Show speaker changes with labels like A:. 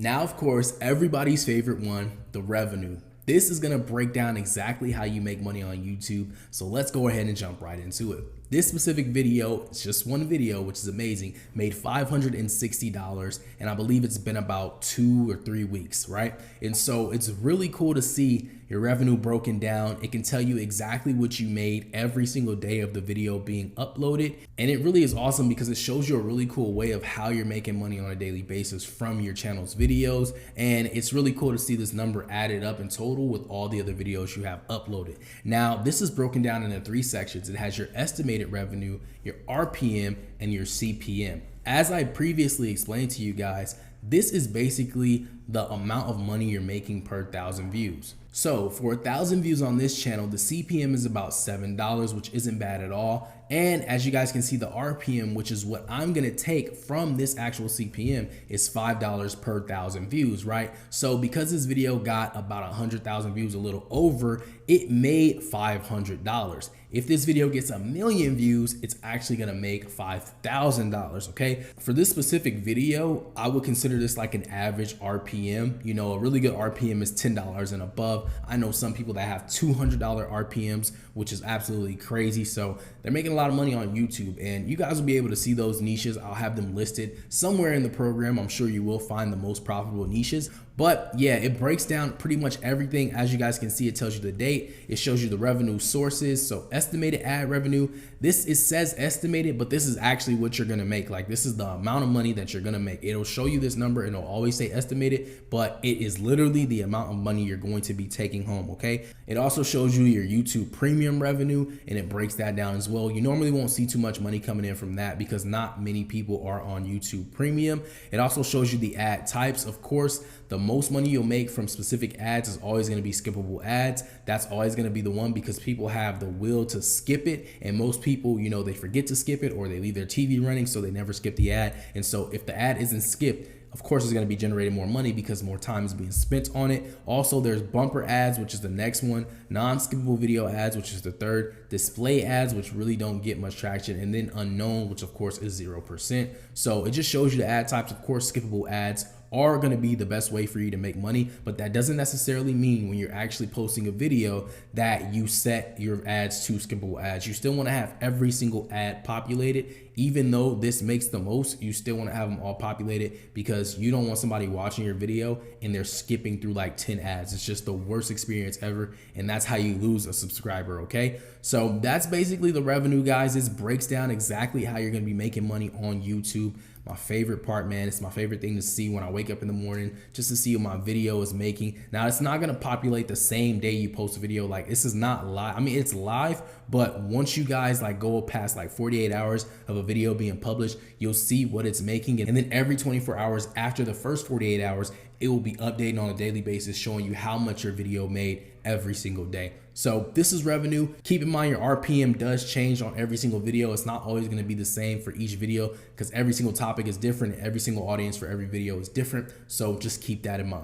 A: Now, of course, everybody's favorite one, the revenue. This is gonna break down exactly how you make money on YouTube. So let's go ahead and jump right into it. This specific video, it's just one video, which is amazing, made $560, and I believe it's been about 2 or 3 weeks, right? And so it's really cool to see your revenue broken down. It can tell you exactly what you made every single day of the video being uploaded. And it really is awesome because it shows you a really cool way of how you're making money on a daily basis from your channel's videos. And it's really cool to see this number added up in total with all the other videos you have uploaded. Now, this is broken down into 3 sections. It has your estimated revenue, your RPM, and your CPM. As I previously explained to you guys, this is basically the amount of money you're making per 1,000 views. So for 1,000 views on this channel, the CPM is about $7, which isn't bad at all. And as you guys can see, the RPM, which is what I'm gonna take from this actual CPM, is $5 per 1,000 views, right? So because this video got about 100,000 views, a little over, it made $500. If this video gets 1,000,000 views, it's actually gonna make $5,000, okay? For this specific video, I would consider this like an average RPM. You know, a really good RPM is $10 and above. I know some people that have $200 RPMs, which is absolutely crazy. So they're making a lot of money on YouTube, and you guys will be able to see those niches. I'll have them listed somewhere in the program. I'm sure you will find the most profitable niches. But yeah, it breaks down pretty much everything. As you guys can see, it tells you the date, it shows you the revenue sources. So estimated ad revenue, it says estimated, but this is actually what you're gonna make. Like, this is the amount of money that you're gonna make. It'll show you this number and it'll always say estimated, but it is literally the amount of money you're going to be taking home, okay? It also shows you your YouTube premium revenue, and it breaks that down as well. You normally won't see too much money coming in from that because not many people are on YouTube premium. It also shows you the ad types. Of course, the most money you'll make from specific ads is always gonna be skippable ads. That's always gonna be the one because people have the will to skip it, and most people, you know, they forget to skip it or they leave their TV running, so they never skip the ad. And so if the ad isn't skipped, of course, it's going to be generating more money because more time is being spent on it. Also, there's bumper ads, which is the next one, non-skippable video ads, which is the third, display ads, which really don't get much traction, and then unknown, which of course is 0%. So it just shows you the ad types. Of course, skippable ads are going to be the best way for you to make money, but that doesn't necessarily mean when you're actually posting a video that you set your ads to skippable ads. You still want to have every single ad populated. Even though this makes the most, you still want to have them all populated because you don't want somebody watching your video and they're skipping through like 10 ads. It's just the worst experience ever, and that's how you lose a subscriber, okay? So that's basically the revenue, guys. This breaks down exactly how you're going to be making money on YouTube. My favorite part, man. It's my favorite thing to see when I wake up in the morning, just to see what my video is making. Now, it's not going to populate the same day you post a video. Like, this is not live. I mean, it's live, but once you guys like go past like 48 hours of a video being published, you'll see what it's making. And then every 24 hours after the first 48 hours, it will be updating on a daily basis, showing you how much your video made every single day. So this is revenue. Keep in mind your RPM does change on every single video. It's not always going to be the same for each video because every single topic is different. Every single audience for every video is different. So just keep that in mind.